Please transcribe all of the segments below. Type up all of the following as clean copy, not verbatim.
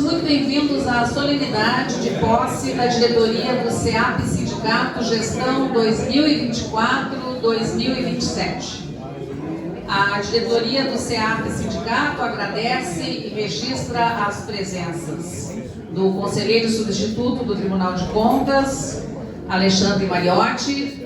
todos muito bem-vindos à solenidade de posse da diretoria do SEAP Sindicato Gestão 2024-2027. A diretoria do SEAP Sindicato agradece e registra as presenças do conselheiro substituto do Tribunal de Contas, Alexandre Mariotti,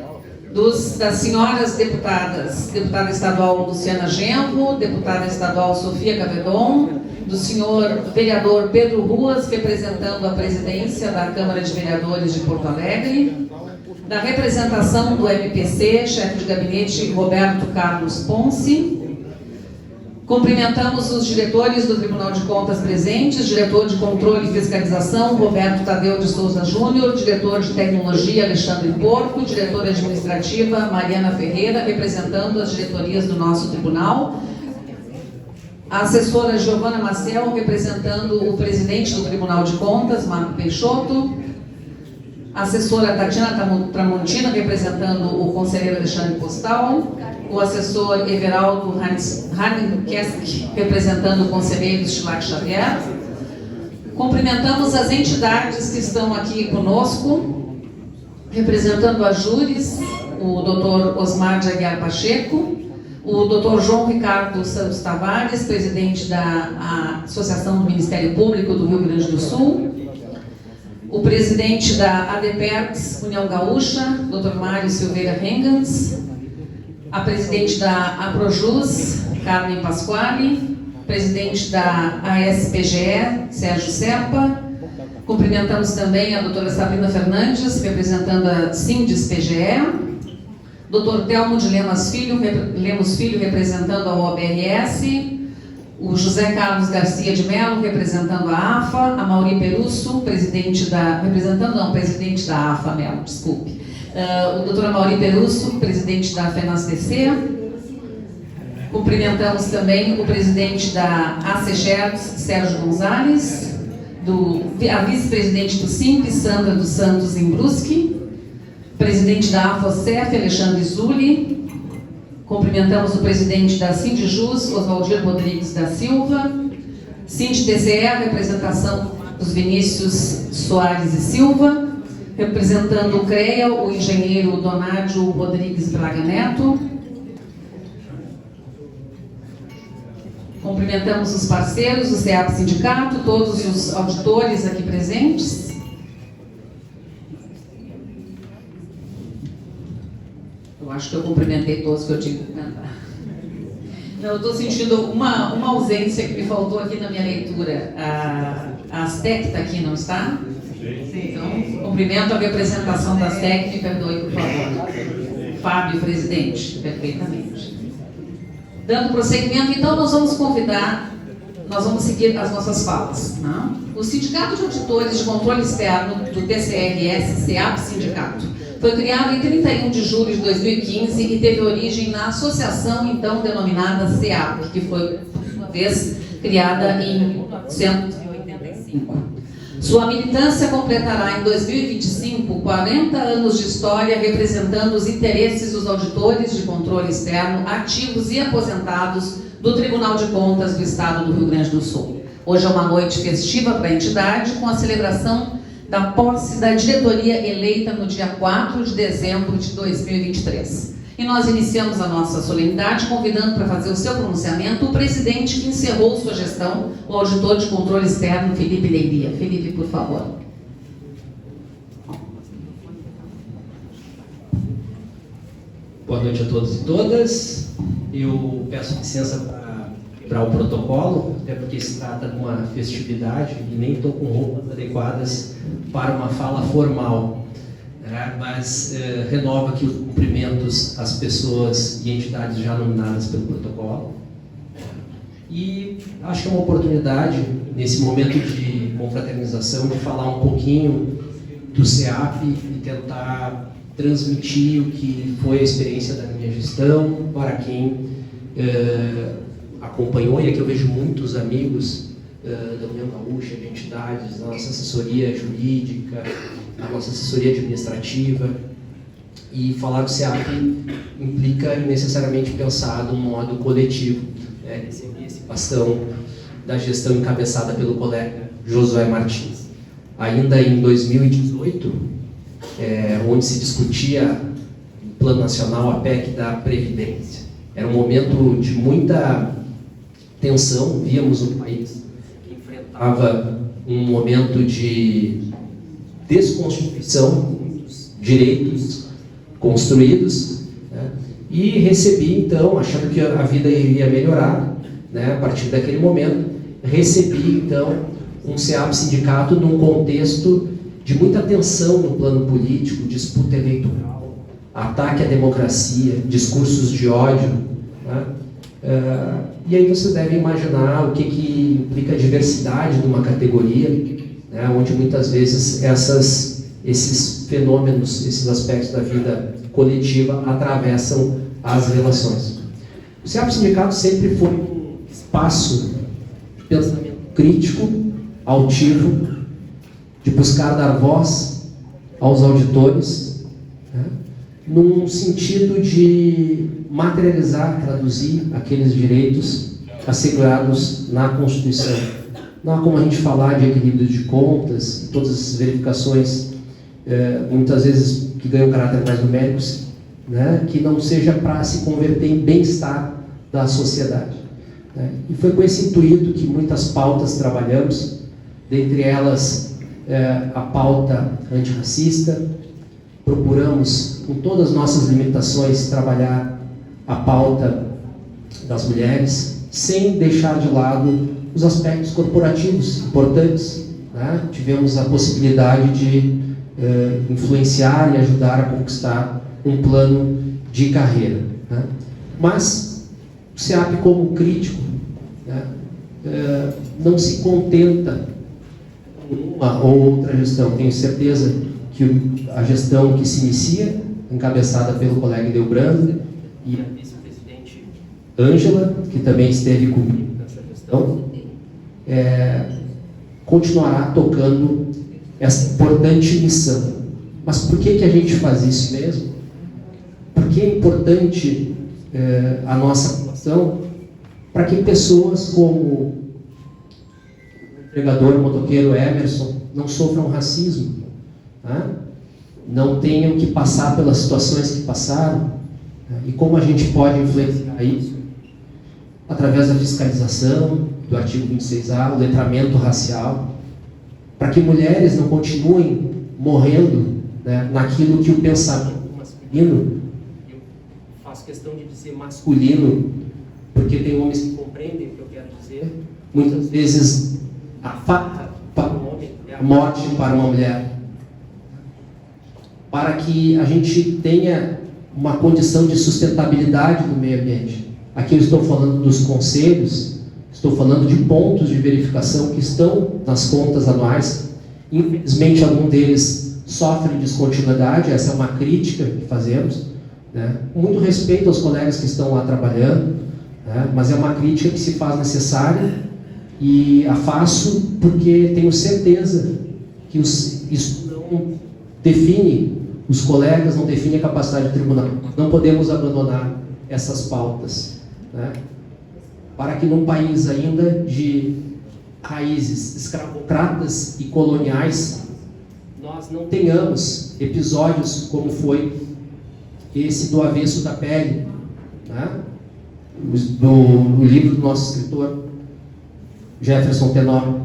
das senhoras deputadas, deputada estadual Luciana Genro, deputada estadual Sofia Cavedon, do senhor vereador Pedro Ruas, representando a presidência da Câmara de Vereadores de Porto Alegre, da representação do MPC, chefe de gabinete Roberto Carlos Ponce. Cumprimentamos os diretores do Tribunal de Contas presentes, diretor de Controle e Fiscalização, Roberto Tadeu de Souza Júnior, diretor de Tecnologia, Alexandre Porto, diretora administrativa, Mariana Ferreira, representando as diretorias do nosso tribunal, a assessora Giovana Marcel, representando o presidente do Tribunal de Contas, Marco Peixoto, a assessora Tatiana Tramontina, representando o conselheiro Alexandre Postal, o assessor Everaldo Hanekesk, representando o conselheiro Schlag Xavier. Cumprimentamos as entidades que estão aqui conosco, representando a Júris, o Dr. Osmar de Aguiar Pacheco, o Dr. João Ricardo Santos Tavares, presidente da Associação do Ministério Público do Rio Grande do Sul, o presidente da ADPERX União Gaúcha, Dr. Mário Silveira Rengans, a presidente da APROJUS, Carmen Pasquale, presidente da ASPGE, Sérgio Serpa. Cumprimentamos também a doutora Sabrina Fernandes, representando a SINDES-PGE, Dr. Telmo de Lemos Filho, representando a OBRS, o José Carlos Garcia de Mello, representando a AFA, a Mauri Perusso, presidente da AFA Mello, desculpe. O doutor Mauri Perusso, presidente da FENASDC. Cumprimentamos também o presidente da ACGERS, Sérgio Gonzalez, a vice-presidente do SIMP, Sandra dos Santos Imbruski, presidente da AFOCEF, Alexandre Zulli. Cumprimentamos o presidente da Sindijus, Oswaldir Rodrigues da Silva, SINDE-TCE, representação dos Vinícius Soares e Silva, representando o CREA, o engenheiro Donádio Rodrigues Braga Neto. Cumprimentamos os parceiros do SEAP Sindicato, todos os auditores aqui presentes. Eu acho que eu cumprimentei todos que eu tinha que cumprimentar. Não, eu estou sentindo uma ausência que me faltou aqui na minha leitura. A Astec está aqui, não está? Sim. Então, cumprimento a representação da Astec, me perdoe, por favor. Fábio, presidente, perfeitamente. Dando prosseguimento, então, nós vamos seguir as nossas falas. Né? O Sindicato de Auditores de Controle Externo do TCRS, SEAP Sindicato, foi criado em 31 de julho de 2015 e teve origem na associação então denominada SEAP, que foi, por sua vez, criada em 1985. Sua militância completará em 2025 40 anos de história representando os interesses dos auditores de controle externo ativos e aposentados do Tribunal de Contas do Estado do Rio Grande do Sul. Hoje é uma noite festiva para a entidade, com a celebração da posse da diretoria eleita no dia 4 de dezembro de 2023. E nós iniciamos a nossa solenidade convidando para fazer o seu pronunciamento o presidente que encerrou sua gestão, o auditor de controle externo, Felipe Leiria. Felipe, por favor. Boa noite a todos e todas. Eu peço licença para o protocolo, até porque se trata de uma festividade e nem estou com roupas adequadas para uma fala formal. Mas renovo aqui os cumprimentos às pessoas e entidades já nominadas pelo protocolo. E acho que é uma oportunidade, nesse momento de confraternização, de falar um pouquinho do SEAP e tentar transmitir o que foi a experiência da minha gestão para quem acompanhou, e aqui eu vejo muitos amigos da União Gaúcha, de entidades, da nossa assessoria jurídica, da nossa assessoria administrativa, e falar do SEAP implica necessariamente pensar de um modo coletivo. recebi esse bastão da gestão encabeçada pelo colega Josué Martins. Ainda em 2018, onde se discutia no Plano Nacional a PEC da Previdência. Era um momento de muita tensão, víamos um país que enfrentava um momento de desconstrução dos direitos construídos, né? E recebi, então, achando que a vida iria melhorar, né, a partir daquele momento, recebi, então, um SEAP sindicato num contexto de muita tensão no plano político, disputa eleitoral, ataque à democracia, discursos de ódio, né? E aí vocês devem imaginar o que implica a diversidade de uma categoria, né, onde muitas vezes esses fenômenos, esses aspectos da vida coletiva atravessam as relações. O SEAP Sindicato sempre foi um espaço de pensamento crítico, altivo, de buscar dar voz aos auditores, né, num sentido de materializar, traduzir aqueles direitos assegurados na Constituição. Não há como a gente falar de equilíbrio de contas, todas essas verificações, muitas vezes que ganham caráter mais numérico, né, que não seja para se converter em bem-estar da sociedade, né? E foi com esse intuito que muitas pautas trabalhamos, dentre elas a pauta antirracista. Procuramos, com todas as nossas limitações, trabalhar a pauta das mulheres, sem deixar de lado os aspectos corporativos importantes, né? Tivemos a possibilidade de influenciar e ajudar a conquistar um plano de carreira, né? Mas o SEAP, como crítico, né, não se contenta com uma ou outra gestão. Tenho certeza que a gestão que se inicia, encabeçada pelo colega Delbrando e a vice-presidente Ângela, que também esteve comigo nessa gestão, continuará tocando essa importante missão. Mas por que a gente faz isso mesmo? Porque é importante a nossa atuação para que pessoas como o empregador, o motoqueiro Emerson, não sofram racismo, né? Não tenham que passar pelas situações que passaram, né? E como a gente pode influenciar isso? Através da fiscalização, do artigo 26A, o letramento racial, para que mulheres não continuem morrendo, né, naquilo que o pensamento masculino, eu faço questão de dizer masculino, porque tem homens que compreendem o que eu quero dizer, muitas vezes a faca para um homem é a morte para uma mulher. Para que a gente tenha uma condição de sustentabilidade no meio ambiente. Aqui eu estou falando dos conselhos, estou falando de pontos de verificação que estão nas contas anuais. Infelizmente, algum deles sofrem descontinuidade, essa é uma crítica que fazemos, né? Com muito respeito aos colegas que estão lá trabalhando, né? Mas é uma crítica que se faz necessária e a faço porque tenho certeza que isso não define os colegas, não define a capacidade do tribunal. Não podemos abandonar essas pautas, né? Para que num país ainda de raízes escravocratas e coloniais, nós não tenhamos episódios como foi esse do avesso da pele, né? Do livro do nosso escritor Jefferson Tenório,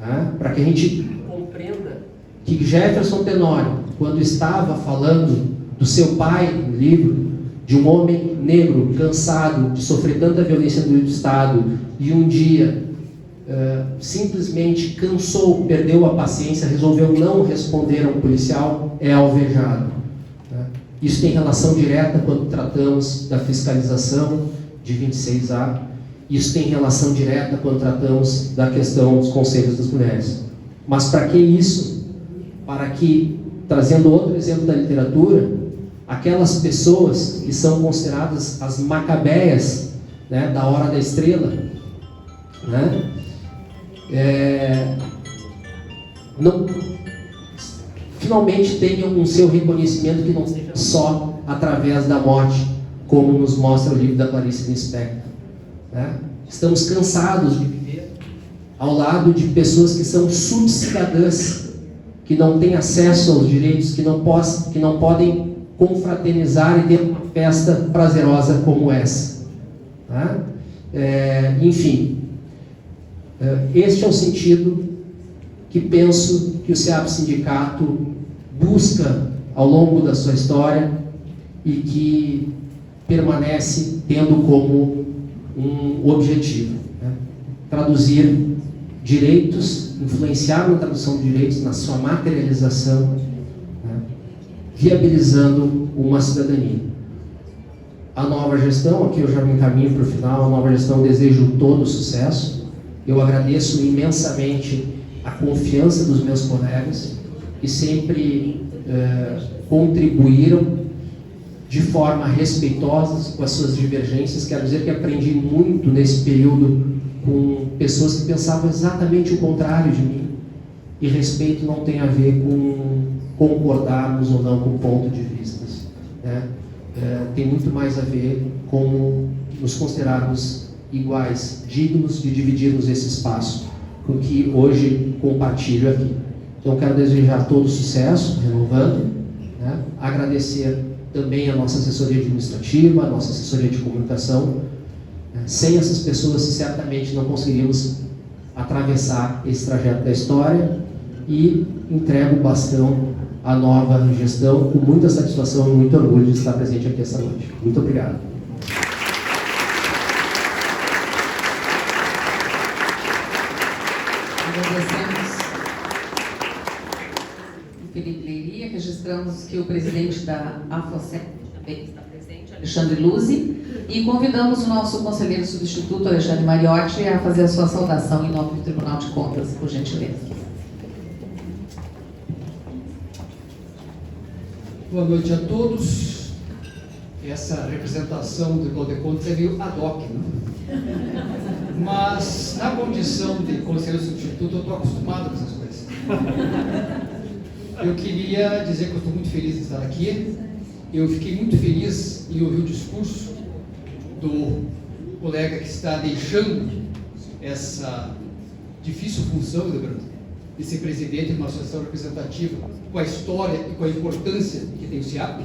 né? Para que a gente compreenda que Jefferson Tenório, quando estava falando do seu pai no livro, de um homem negro cansado de sofrer tanta violência do Estado e um dia simplesmente cansou, perdeu a paciência, resolveu não responder a um policial, é alvejado, né? Isso tem relação direta quando tratamos da fiscalização de 26A, isso tem relação direta quando tratamos da questão dos conselhos das mulheres. Mas para que isso? Para que, trazendo outro exemplo da literatura, aquelas pessoas que são consideradas as macabeias, né, da Hora da Estrela, né, não, finalmente tenham um seu reconhecimento que não seja só através da morte, como nos mostra o livro da Clarice Lispector. né? Estamos cansados de viver ao lado de pessoas que são subcidadãs, que não têm acesso aos direitos, que não podem confraternizar e ter uma festa prazerosa como essa. Tá? Enfim, este é o sentido que penso que o SEAP Sindicato busca ao longo da sua história e que permanece tendo como um objetivo, né? Traduzir direitos, influenciar na tradução de direitos, na sua materialização, né? Viabilizando uma cidadania. A nova gestão, aqui eu já me encaminho para o final, a nova gestão desejo todo sucesso. Eu agradeço imensamente a confiança dos meus colegas, que sempre contribuíram de forma respeitosa com as suas divergências. Quero dizer que aprendi muito nesse período com pessoas que pensavam exatamente o contrário de mim. E respeito não tem a ver com concordarmos ou não com o ponto de vista, né? Tem muito mais a ver com nos considerarmos iguais, dignos de dividirmos esse espaço, com que hoje compartilho aqui. Então, quero desejar todo sucesso, renovando, né? Agradecer também a nossa assessoria administrativa, a nossa assessoria de comunicação. Sem essas pessoas, certamente não conseguiríamos atravessar esse trajeto da história, e entrego o bastão à nova gestão com muita satisfação e muito orgulho de estar presente aqui essa noite. Muito obrigado. Agradecemos o Felipe Leiria, registramos que o presidente da AFOSEC também está presente, Alexandre Luzi, e convidamos o nosso conselheiro substituto, Alexandre Mariotti, a fazer a sua saudação em nome do Tribunal de Contas, por gentileza. Boa noite a todos. Essa representação do Tribunal de Contas é meio ad hoc, né? Mas, na condição de conselheiro substituto, eu estou acostumado com essas coisas. Eu queria dizer que eu estou muito feliz de estar aqui. Eu fiquei muito feliz em ouvir o discurso do colega que está deixando essa difícil função, de ser presidente de uma associação representativa, com a história e com a importância que tem o SEAP.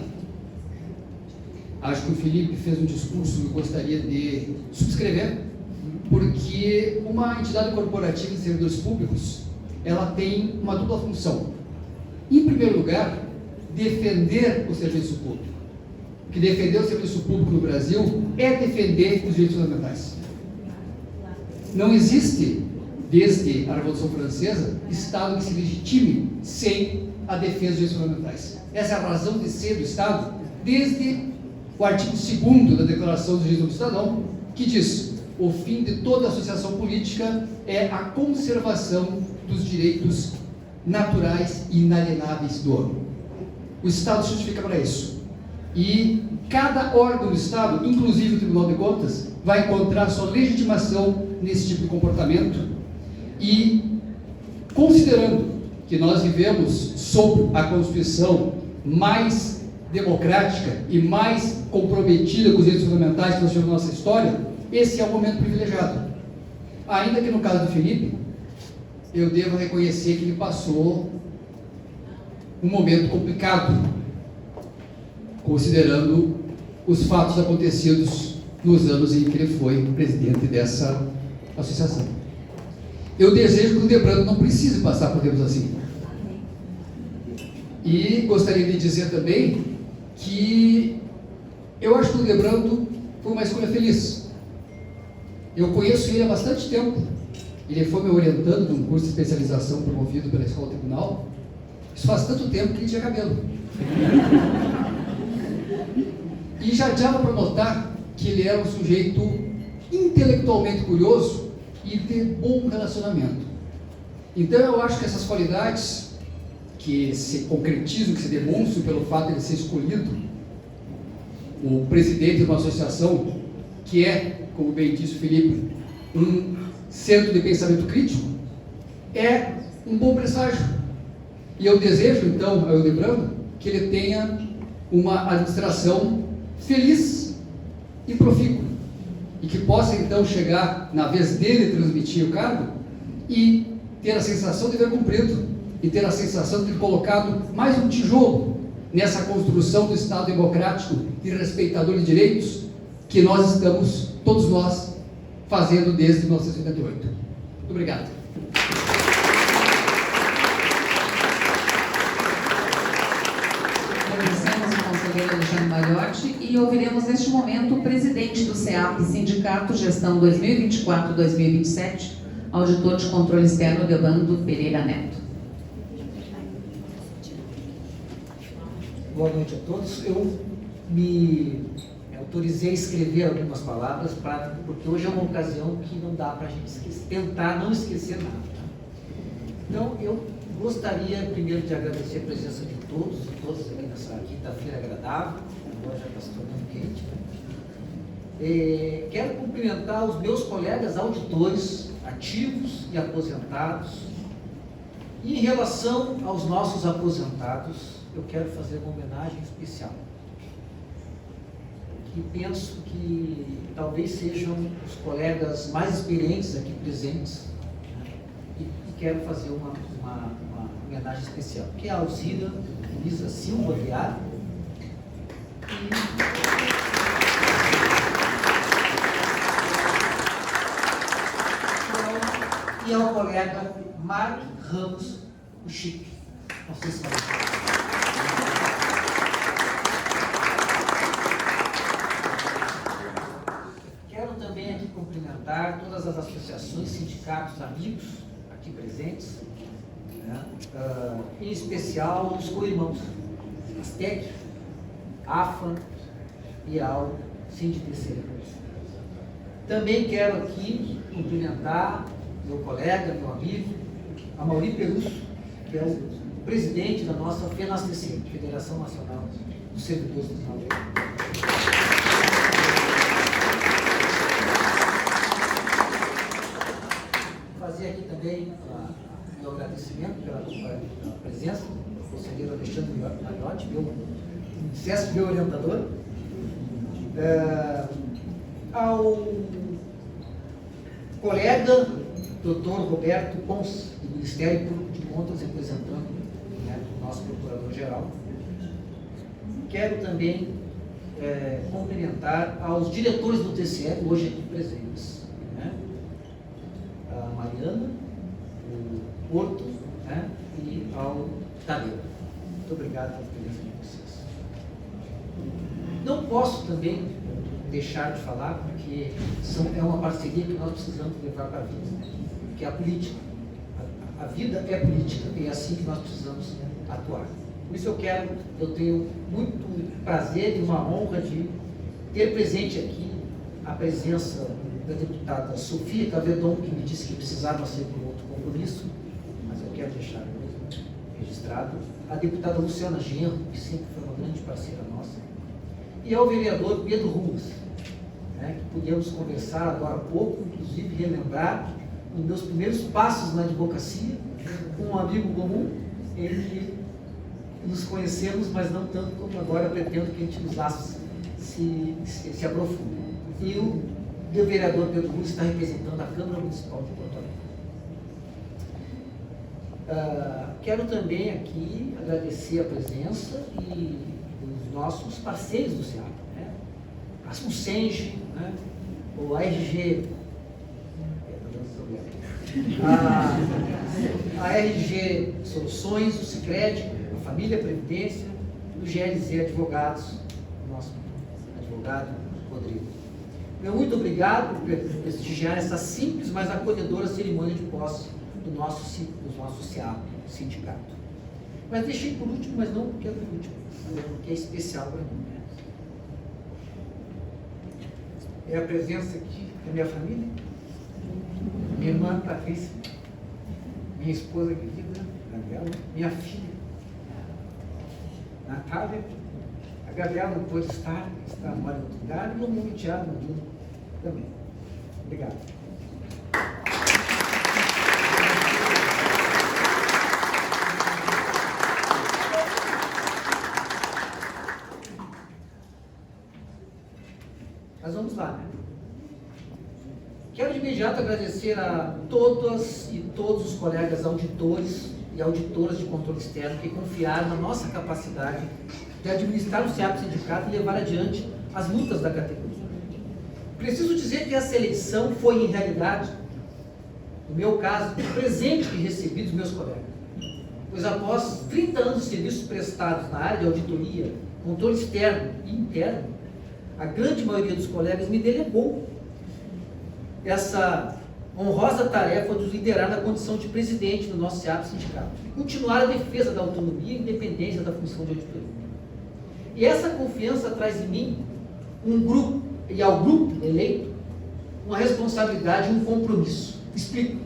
Acho que o Felipe fez um discurso que eu gostaria de subscrever, porque uma entidade corporativa de servidores públicos, ela tem uma dupla função. Em primeiro lugar, defender o serviço público. Porque defender o serviço público no Brasil é defender os direitos fundamentais. Não existe, desde a Revolução Francesa, Estado que se legitime sem a defesa dos direitos fundamentais. Essa é a razão de ser do Estado, desde o artigo 2º da Declaração dos Direitos do Cidadão, que diz: o fim de toda associação política é a conservação dos direitos naturais e inalienáveis do homem. O Estado se justifica para isso. E cada órgão do Estado, inclusive o Tribunal de Contas, vai encontrar sua legitimação nesse tipo de comportamento. E, considerando que nós vivemos sob a Constituição mais democrática e mais comprometida com os direitos fundamentais que nós tivemos na nossa história, esse é um momento privilegiado. Ainda que no caso do Felipe, eu devo reconhecer que ele passou um momento complicado, considerando os fatos acontecidos nos anos em que ele foi presidente dessa associação. Eu desejo que o Hildebrando não precise passar por tempos assim. E gostaria de dizer também que eu acho que o Hildebrando foi uma escolha feliz. Eu conheço ele há bastante tempo. Ele foi me orientando num curso de especialização promovido pela Escola Tribunal. Isso faz tanto tempo que ele tinha cabelo. E já dava para notar que ele era um sujeito intelectualmente curioso e de bom relacionamento. Então eu acho que essas qualidades que se concretizam, que se demonstram pelo fato de ele ser escolhido o presidente de uma associação que é, como bem disse o Felipe, um centro de pensamento crítico, é um bom presságio. E eu desejo então ao Hildebrando que ele tenha uma administração feliz e profícua. e que possa então chegar na vez dele transmitir o cargo e ter a sensação de ver cumprido e ter a sensação de ter colocado mais um tijolo nessa construção do Estado democrático e respeitador de direitos que nós estamos, todos nós, fazendo desde 1978. Muito obrigado. Agradecemos o conselheiro Alexandre Malhotti e ouviremos neste momento o presidente do SEAP, Sindicato Gestão 2024-2027, auditor de controle externo Deobando Pereira Neto. Boa noite a todos. Eu me autorizei a escrever algumas palavras, porque hoje é uma ocasião que não dá para a gente tentar não esquecer nada. Então, eu gostaria primeiro de agradecer a presença de todos e todas aqui nessa quinta-feira agradável, agora já está se tornando quente. Quero cumprimentar os meus colegas auditores, ativos e aposentados. E em relação aos nossos aposentados, eu quero fazer uma homenagem especial. E penso que talvez sejam os colegas mais experientes aqui presentes, né? E quero fazer uma homenagem especial, que é a Alzira Luiza Silva Viário e ao colega Mark Ramos, o Chique. Não sei se Quero também aqui cumprimentar todas as associações, sindicatos, amigos aqui presentes, né? Em especial os co-irmãos, Astec, AFA e ao SINDITC. Também quero aqui cumprimentar meu colega, meu amigo, Amaury Perusso, que é o presidente da nossa FENASTC, Federação Nacional dos Servidores do Trabalho. Fazer aqui também meu agradecimento pela presença do conselheiro Alexandre Malhotti, meu orientador, ao colega Dr. Roberto Pons, do Ministério Público de Contas, representando, né, o nosso procurador-geral. Quero também cumprimentar aos diretores do TCE, hoje aqui presentes, né, a Mariana, o Porto, né, e ao Tadeu. Muito obrigado pela presença de vocês. Não posso também deixar de falar, porque é uma parceria que nós precisamos levar para a vida, né? Que é a política. A vida é política e é assim que nós precisamos atuar. Por isso eu tenho muito prazer e uma honra de ter presente aqui a presença da deputada Sofia Cavedon, que me disse que precisava ser por outro compromisso, mas eu quero deixar registrado, a deputada Luciana Genro, que sempre foi uma grande parceira nossa, e ao vereador Pedro Ruas, né, que pudemos conversar agora há pouco, inclusive relembrar os meus primeiros passos na advocacia, com um amigo comum, ele nos conhecemos, mas não tanto como agora pretendo que a gente nos laços se aprofundem. E o vereador Pedro Ruas está representando a Câmara Municipal de Porto Alegre. Quero também aqui agradecer a presença e os nossos parceiros do SEAP, né? A SUSENGE, né? O ARG, a RG Soluções, o Sicredi, a Família Previdência, o GLZ Advogados, o nosso advogado Rodrigo. Muito obrigado por prestigiar essa simples, mas acolhedora cerimônia de posse do nosso SEAP, sindicato. Mas deixei por último, mas não porque é por último, porque é especial para mim. É a presença aqui da minha família, minha irmã Patrícia, minha esposa querida, Gabriela, minha filha, Natália, a Gabriela não pôde estar, está mora em outro lugar, e o meu enteado também. Obrigado. Mas vamos lá, né? agradecer a todas e todos os colegas auditores e auditoras de controle externo que confiaram na nossa capacidade de administrar o SEAP Sindicato e levar adiante as lutas da categoria. Preciso dizer que essa eleição foi, em realidade, no meu caso, um presente que recebi dos meus colegas, pois após 30 anos de serviços prestados na área de auditoria, controle externo e interno, a grande maioria dos colegas me delegou essa honrosa tarefa de liderar na condição de presidente do nosso SEAP Sindicato e continuar a defesa da autonomia e independência da função de auditoria. E essa confiança traz em mim um grupo, e ao grupo eleito, uma responsabilidade e um compromisso. Explico.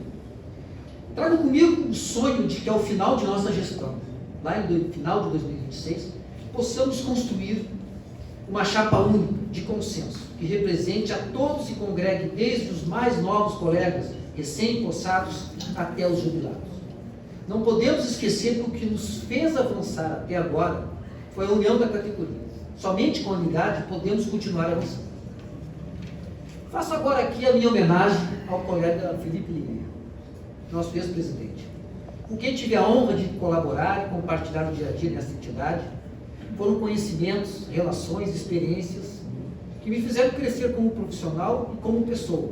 Trago comigo o sonho de que ao final de nossa gestão, lá no final de 2026, possamos construir uma chapa única de consenso, que represente a todos e congregue desde os mais novos colegas recém-possados até os jubilados. Não podemos esquecer que o que nos fez avançar até agora foi a união da categoria. Somente com a unidade podemos continuar avançando. Faço agora aqui a minha homenagem ao colega Felipe Limeira, nosso ex-presidente, com quem tive a honra de colaborar e compartilhar o dia a dia nessa entidade. Foram conhecimentos, relações, experiências que me fizeram crescer como profissional e como pessoa.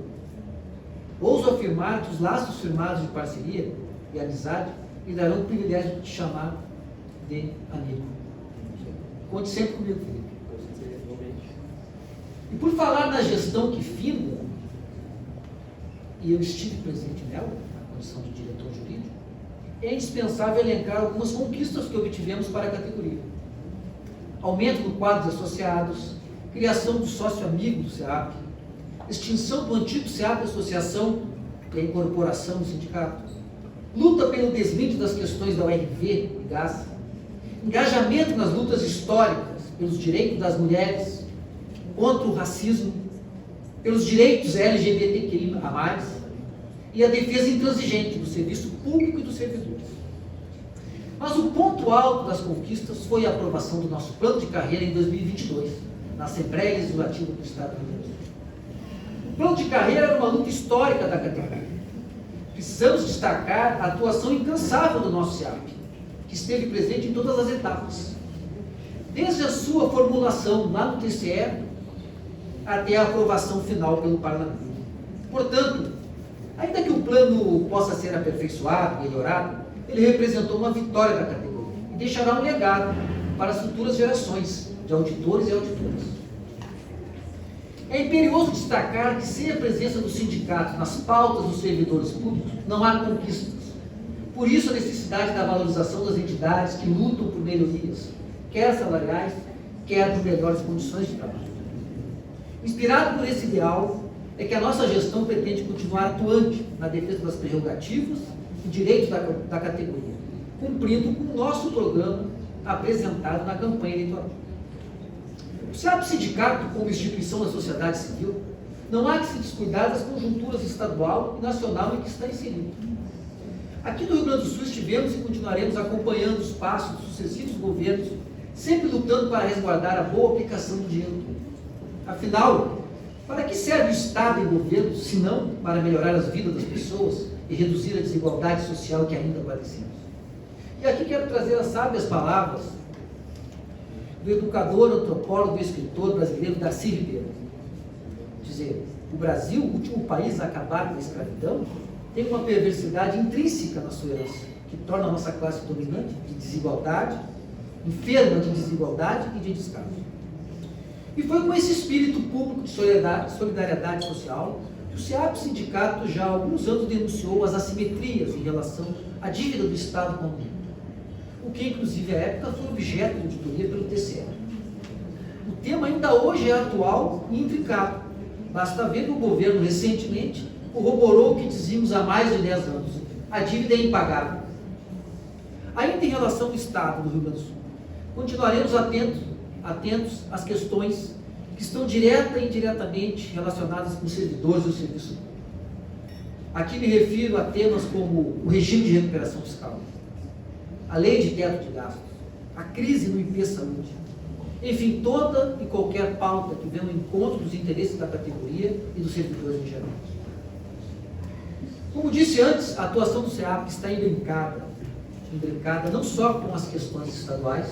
Ouso afirmar que os laços firmados de parceria e amizade me darão o privilégio de te chamar de amigo. Conte sempre comigo, Felipe. E por falar na gestão que finda, e eu estive presente nela, na condição de diretor jurídico, é indispensável elencar algumas conquistas que obtivemos para a categoria. Aumento do quadro de associados, criação do sócio amigo do SEAP, extinção do antigo SEAP Associação e a incorporação do sindicato, luta pelo desmite das questões da URV e GAS, engajamento nas lutas históricas pelos direitos das mulheres, contra o racismo, pelos direitos LGBTQIA+, e a defesa intransigente do serviço público e dos servidores. Mas o ponto alto das conquistas foi a aprovação do nosso plano de carreira em 2022, na Assembleia Legislativa do Estado do Rio Grande do Sul. O plano de carreira era uma luta histórica da categoria. Precisamos destacar a atuação incansável do nosso SEAP, que esteve presente em todas as etapas, desde a sua formulação lá no TCE até a aprovação final pelo Parlamento. Portanto, ainda que o plano possa ser aperfeiçoado, melhorado, ele representou uma vitória da categoria e deixará um legado para as futuras gerações de auditores e auditoras. É imperioso destacar que sem a presença do sindicato nas pautas dos servidores públicos, não há conquistas. Por isso a necessidade da valorização das entidades que lutam por melhorias, quer salariais, quer por melhores condições de trabalho. Inspirado por esse ideal, é que a nossa gestão pretende continuar atuante na defesa das prerrogativas e direitos da categoria, cumprindo com o nosso programa apresentado na campanha eleitoral. O SEAP Sindicato, como instituição da sociedade civil, não há que se descuidar das conjunturas estadual e nacional em que está inserido. Aqui no Rio Grande do Sul estivemos e continuaremos acompanhando os passos dos sucessivos governos, sempre lutando para resguardar a boa aplicação do dinheiro público. Afinal, para que serve o Estado e o governo, se não para melhorar as vidas das pessoas e reduzir a desigualdade social que ainda padecemos? E aqui quero trazer as sábias palavras do educador, antropólogo e escritor brasileiro Darcy Ribeiro. Dizer, o Brasil, o último país a acabar com a escravidão, tem uma perversidade intrínseca na sua herança, que torna a nossa classe dominante de desigualdade, enferma de desigualdade e de descaso. E foi com esse espírito público de solidariedade social que o SEAP Sindicato já há alguns anos denunciou as assimetrias em relação à dívida do Estado com a União, o que inclusive à época foi objeto de auditoria pelo TCE. O tema ainda hoje é atual e intricado. Basta ver que o governo recentemente corroborou o que dizíamos há mais de 10 anos. A dívida é impagável. Ainda em relação ao Estado do Rio Grande do Sul, continuaremos atentos às questões que estão direta e indiretamente relacionadas com os servidores do serviço público. Aqui me refiro a temas como o regime de recuperação fiscal, a lei de teto de gastos, a crise no IP Saúde, enfim, toda e qualquer pauta que venha ao encontro dos interesses da categoria e dos servidores em geral. Como disse antes, a atuação do SEAP está imbricada não só com as questões estaduais,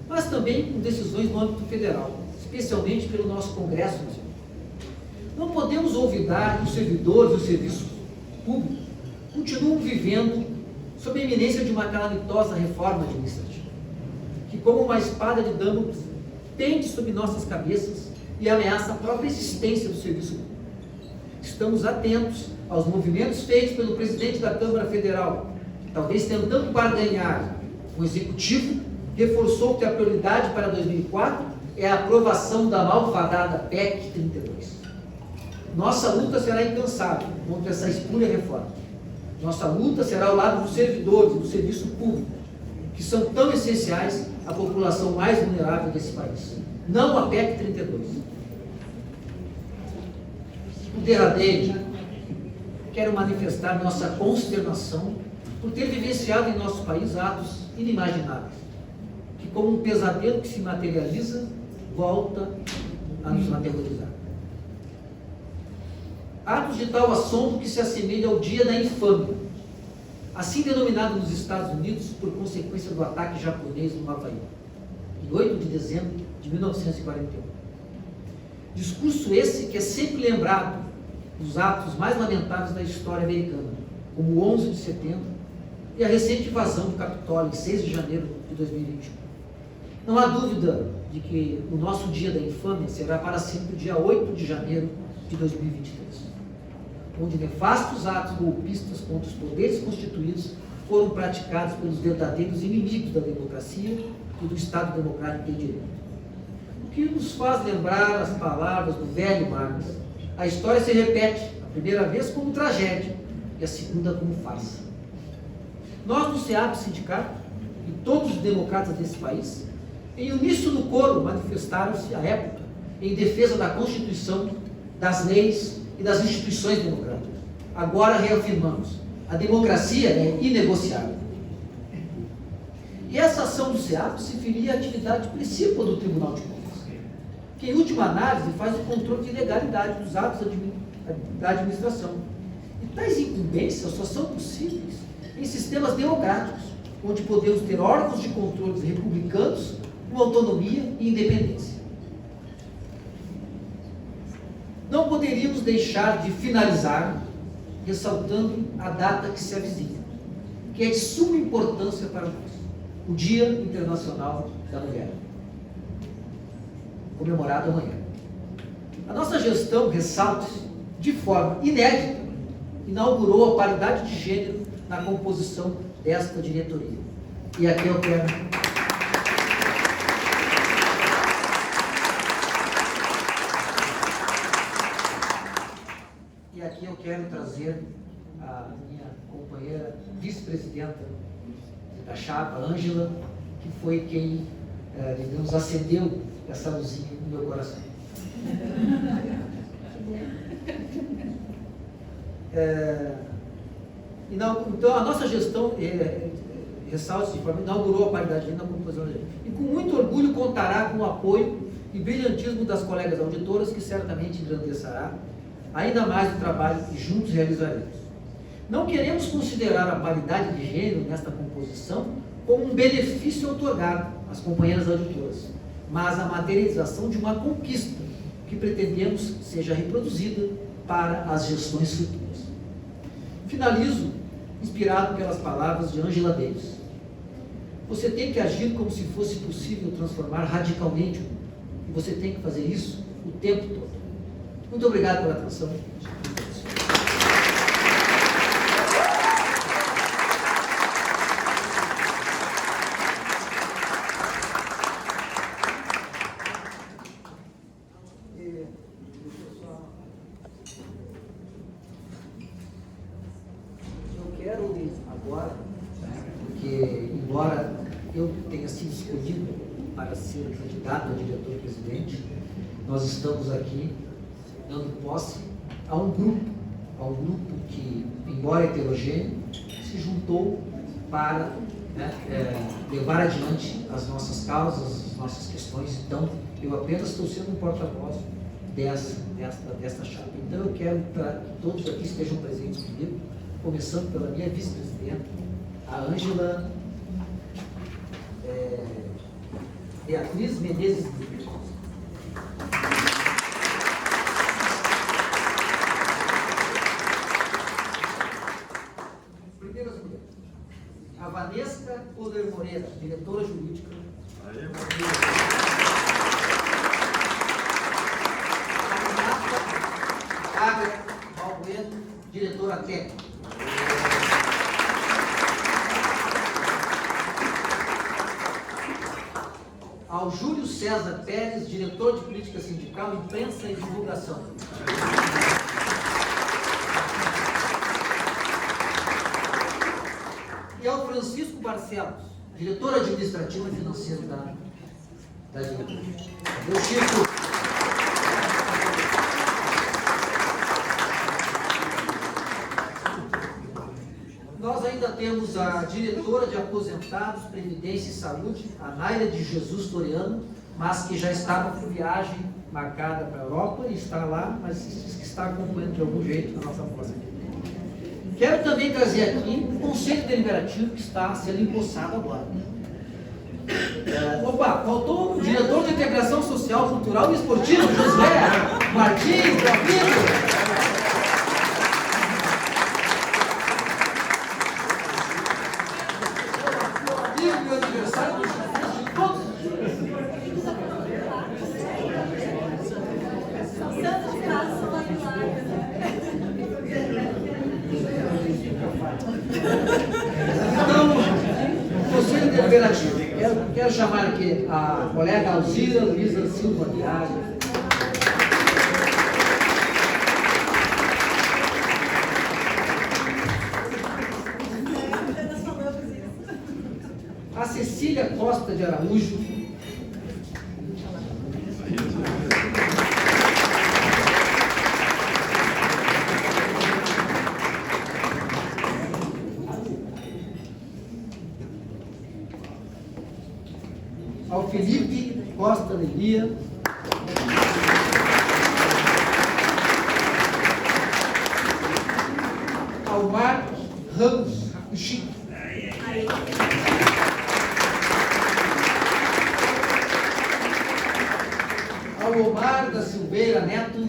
mas também com decisões no âmbito federal, especialmente pelo nosso Congresso Nacional. Não podemos olvidar que os servidores do serviço público continuam vivendo sob a iminência de uma calamitosa reforma administrativa, que, como uma espada de Damocles, pende sobre nossas cabeças e ameaça a própria existência do serviço público. Estamos atentos aos movimentos feitos pelo presidente da Câmara Federal, que, talvez tentando barganhar o Executivo, reforçou que a prioridade para 2004 é a aprovação da malfadada PEC 32. Nossa luta será incansável contra essa espúria reforma. Nossa luta será ao lado dos servidores do serviço público, que são tão essenciais à população mais vulnerável desse país. Não a PEC 32. No derradeiro, quero manifestar nossa consternação por ter vivenciado em nosso país atos inimagináveis, que, como um pesadelo que se materializa, volta a nos aterrorizar. Atos de tal assombro que se assemelha ao dia da infâmia, assim denominado nos Estados Unidos por consequência do ataque japonês no Havaí, em 8 de dezembro de 1941. Discurso esse que é sempre lembrado nos atos mais lamentáveis da história americana, como o 11 de setembro e a recente invasão do Capitólio, em 6 de janeiro de 2021. Não há dúvida de que o nosso dia da infâmia será para sempre o dia 8 de janeiro de 2023, onde nefastos atos golpistas contra os poderes constituídos foram praticados pelos verdadeiros inimigos da democracia e do Estado Democrático de Direito. O que nos faz lembrar as palavras do velho Marx: a história se repete, a primeira vez como tragédia e a segunda como farsa. Nós, do SEAP Sindicato, e todos os democratas desse país, em uníssono coro, manifestaram-se à época em defesa da Constituição, das leis e das instituições democráticas. Agora reafirmamos: a democracia é inegociável. E essa ação do SEAP se filia à atividade principal do Tribunal de Contas, que, em última análise, faz o controle de legalidade dos atos da administração. E tais incumbências só são possíveis em sistemas democráticos, onde podemos ter órgãos de controle republicanos com autonomia e independência. Não poderíamos deixar de finalizar ressaltando a data que se avizinha, que é de suma importância para nós: o Dia Internacional da Mulher, comemorado amanhã. A nossa gestão, ressalta-se, de forma inédita, inaugurou a paridade de gênero na composição desta diretoria. E aqui eu quero trazer a minha companheira vice-presidenta da chapa, Ângela, que foi quem, digamos, acendeu essa luzinha no meu coração. Então, a nossa gestão, ressalta-se de forma, inaugurou a paridade na composição da gente. E com muito orgulho contará com o apoio e brilhantismo das colegas auditoras, que certamente engrandecerá ainda mais o trabalho que juntos realizaremos. Não queremos considerar a paridade de gênero nesta composição como um benefício otorgado às companheiras auditoras, mas a materialização de uma conquista que pretendemos seja reproduzida para as gestões futuras. Finalizo inspirado pelas palavras de Angela Davis: você tem que agir como se fosse possível transformar radicalmente o mundo, e você tem que fazer isso o tempo todo. Muito obrigado pela atenção. Eu quero agora, porque embora eu tenha sido escolhido para ser candidato a diretor-presidente, nós estamos aqui dando posse a um grupo que, embora heterogêneo, se juntou para levar adiante as nossas causas, as nossas questões. Então, eu apenas estou sendo um porta-voz desta chapa. Então eu quero que todos aqui estejam presentes comigo, começando pela minha vice-presidenta, a Ângela Beatriz Menezes Brito. Primeiras mulheres. A Vanesca Oder Moreira, diretora jurídica. A Renata Valbueno, diretora técnica. Ao Júlio César Pérez, diretor de política sindical, imprensa e divulgação. E ao Francisco Barcelos, diretor administrativo e financeiro da diretoria. Meu Chico. Nós ainda temos a diretora de aposentados, Previdência e Saúde, a Naira de Jesus Toriano, mas que já estava com viagem marcada para a Europa e está lá, mas diz que está acompanhando de algum jeito a nossa força. Quero também trazer aqui o Conselho Deliberativo que está sendo empossado agora. Opa, faltou o diretor de Integração Social, Cultural e Esportiva, José Martins, meu amigo. Quero chamar aqui a colega Alzira Luiza Silva Diário. A Cecília Costa de Araújo. Ao Felipe Costa Lelia. Ao Marcos Ramos Chico. Ao Omar da Silveira Neto.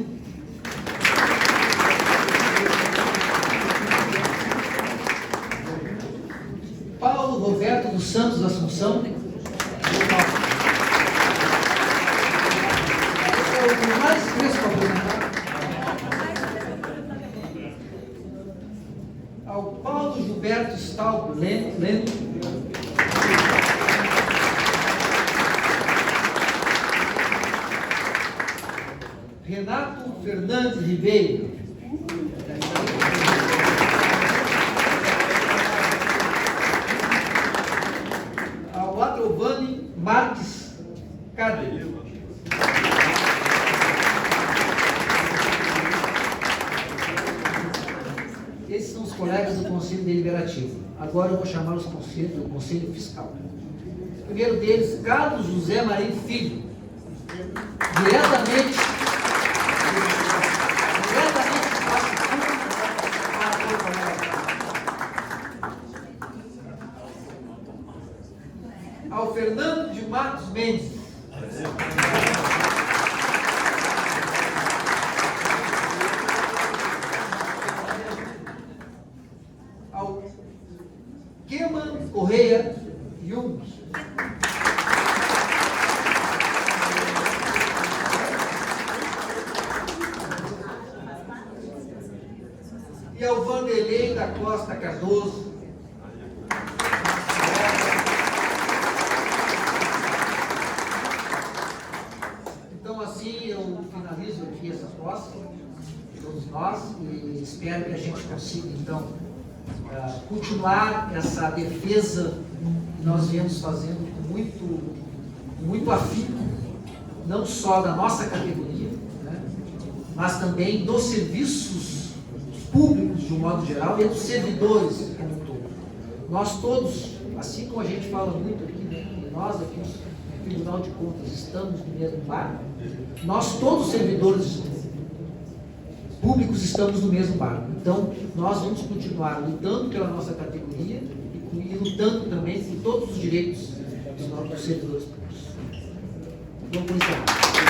Paulo Roberto dos Santos Assunção. Mais fresco apresentar. Ao Paulo Gilberto Stalco Lento. Renato Fernandes Ribeiro. Ao Adrovani Marques Cardeiro. Esses são os colegas do Conselho Deliberativo. Agora eu vou chamar os conselhos do Conselho Fiscal. O primeiro deles, Carlos José Marinho Filho. Diretamente ao Fernando de Matos Mendes. Ao Keman Correia Jung. E ao Vanderlei da Costa Cardoso. Então assim eu finalizo aqui essa posse, todos nós, e espero que a gente consiga então continuar essa defesa que nós viemos fazendo com muito afinco, não só da nossa categoria, né, mas também dos serviços públicos de um modo geral e dos servidores como um todo. Nós todos, assim como a gente fala muito aqui, né, nós aqui, Tribunal de Contas estamos no mesmo barco, nós todos os servidores públicos estamos no mesmo barco. Então, nós vamos continuar lutando pela nossa categoria e lutando também por todos os direitos dos nossos servidores públicos. Vamos encerrar.